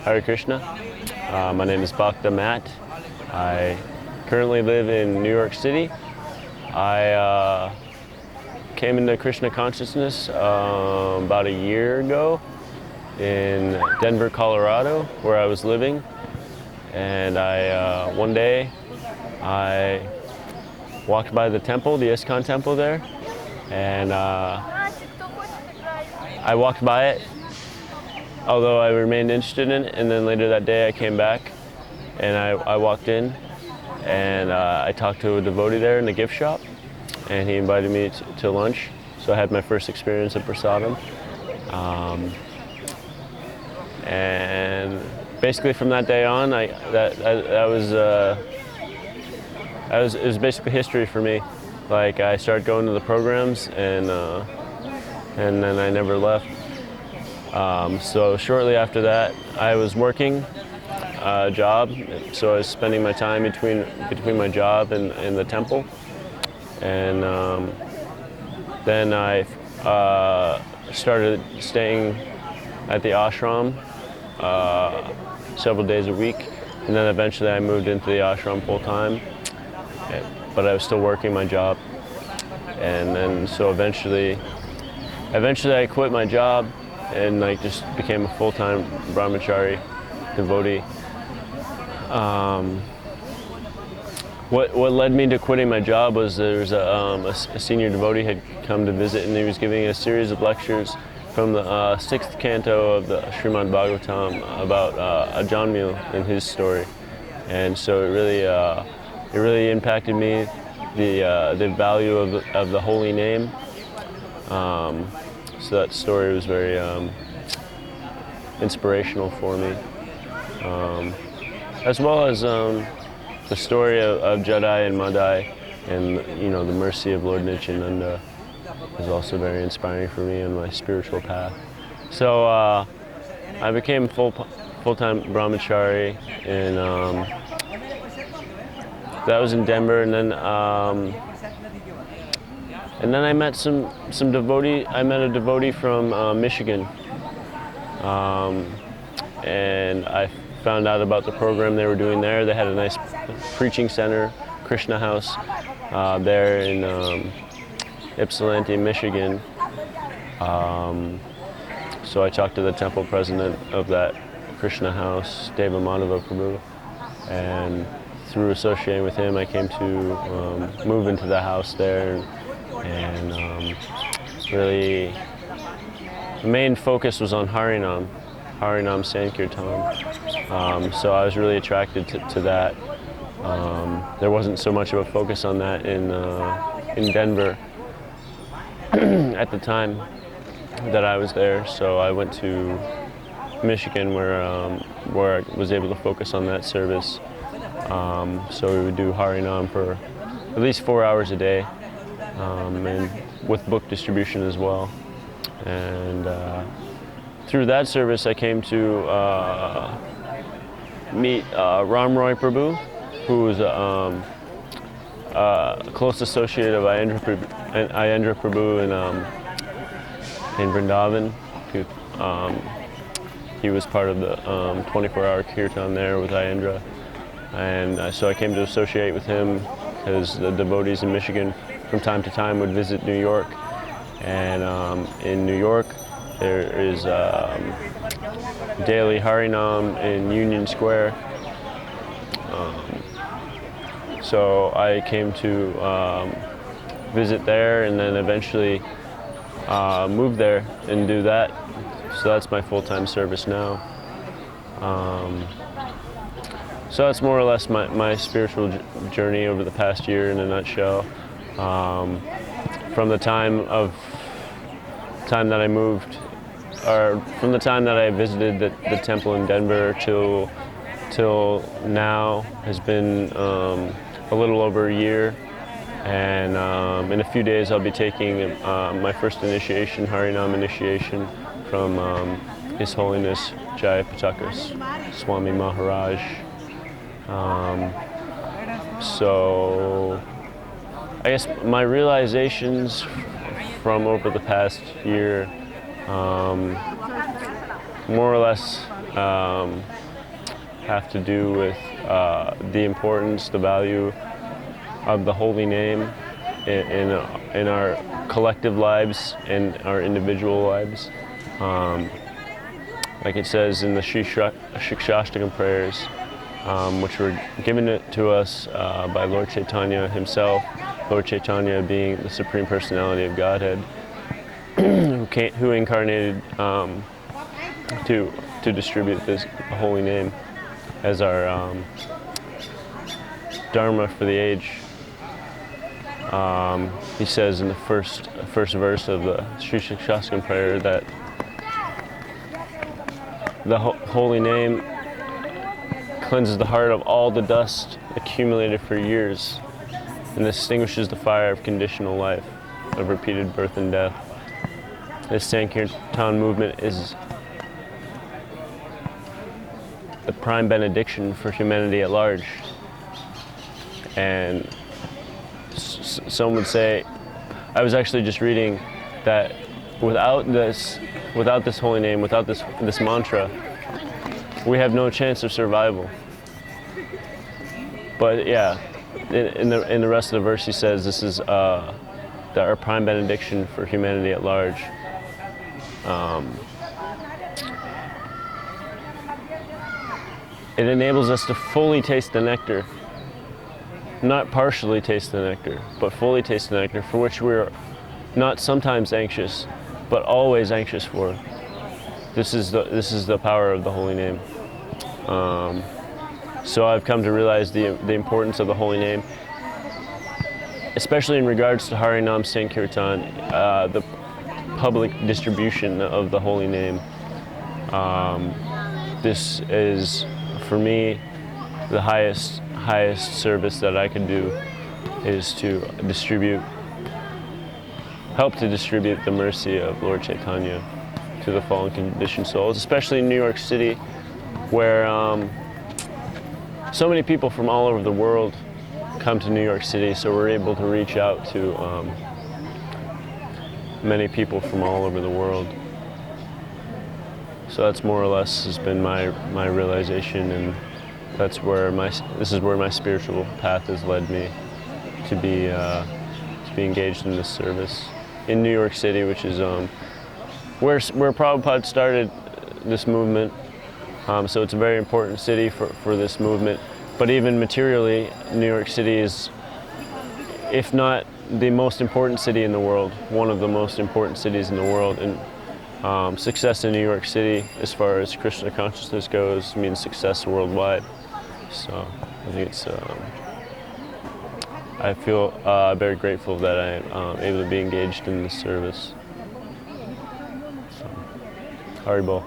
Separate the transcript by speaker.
Speaker 1: Hare Krishna. My name is Bhakta Matt. I currently live in New York City. I came into Krishna consciousness about a year ago in Denver, Colorado, where I was living. And one day I walked by the temple, the ISKCON temple there, and I walked by it, although I remained interested in it, and then later that day I came back and I walked in and I talked to a devotee there in the gift shop, and he invited me to lunch. So I had my first experience at prasadam. And basically from that day on, it was basically history for me. Like, I started going to the programs, and then I never left. So shortly after that, I was working a job, so I was spending my time between my job and the temple. And then I started staying at the ashram several days a week, and then eventually I moved into the ashram full time. But I was still working my job, and then so eventually I quit my job and just became a full-time brahmachari devotee. What led me to quitting my job was there was a senior devotee had come to visit, and he was giving a series of lectures from the 6th canto of the Srimad Bhagavatam about Ajanmil and his story, and so it really impacted me, the value of the holy name. So that story was very inspirational for me, as well as the story of Jadai and Madai, and the mercy of Lord Nityananda is also very inspiring for me on my spiritual path. So I became full-time brahmachari, and that was in Denver, and then I met some devotee. I met a devotee from Michigan, and I found out about the program they were doing there. They had a nice preaching center, Krishna House, there in Ypsilanti, Michigan. So I talked to the temple president of that Krishna House, Deva Madhava Prabhu, and through associating with him, I came to move into the house there, and really the main focus was on Harinam Sankirtan. So I was really attracted to that. There wasn't so much of a focus on that in Denver at the time that I was there. So I went to Michigan, where I was able to focus on that service. So we would do Harinam for at least 4 hours a day, and with book distribution as well. And through that service, I came to meet Ram Roy Prabhu, who was a close associate of Ayendra Prabhu in Vrindavan. He was part of the 24-hour kirtan there with Ayendra. And so I came to associate with him because the devotees in Michigan from time to time would visit New York. And in New York, there is daily Harinam in Union Square. So I came to visit there, and then eventually move there and do that. So that's my full-time service now. So that's more or less my spiritual journey over the past year in a nutshell. From the time that I moved, or from the time that I visited the temple in Denver till now has been a little over a year. And in a few days I'll be taking my first initiation, Harinam initiation, from His Holiness Jayapatakas Swami Maharaj. So I guess my realizations from over the past year more or less have to do with the importance, the value of the holy name in our collective lives and our individual lives. Like it says in the Shikshastakam prayers, which were given to us by Lord Chaitanya himself, Lord Chaitanya being the Supreme Personality of Godhead, who incarnated to distribute this holy name as our dharma for the age. He says in the first verse of the Shikshastakam prayer that the holy name cleanses the heart of all the dust accumulated for years and extinguishes the fire of conditional life, of repeated birth and death. This Sankirtan movement is the prime benediction for humanity at large. And some would say, I was actually just reading that without this holy name, without this mantra, we have no chance of survival. But yeah, in the rest of the verse he says this is our prime benediction for humanity at large. It enables us to fully taste the nectar, not partially taste the nectar, but fully taste the nectar, for which we're not sometimes anxious, but always anxious for. This is the power of the holy name. So I've come to realize the importance of the holy name, especially in regards to Hare Nam Sankirtan, the public distribution of the holy name. This is, for me, the highest service that I can do is to help to distribute the mercy of Lord Chaitanya to the fallen conditioned souls, especially in New York City, where so many people from all over the world come to New York City, so we're able to reach out to many people from all over the world. So that's more or less has been my realization, and this is where my spiritual path has led me to be engaged in this service in New York City, which is where Prabhupada started this movement. So it's a very important city for this movement. But even materially, New York City is, if not the most important city in the world, one of the most important cities in the world. And success in New York City, as far as Krishna consciousness goes, means success worldwide. So I think it's, I feel very grateful that I'm able to be engaged in this service. So, Haribol.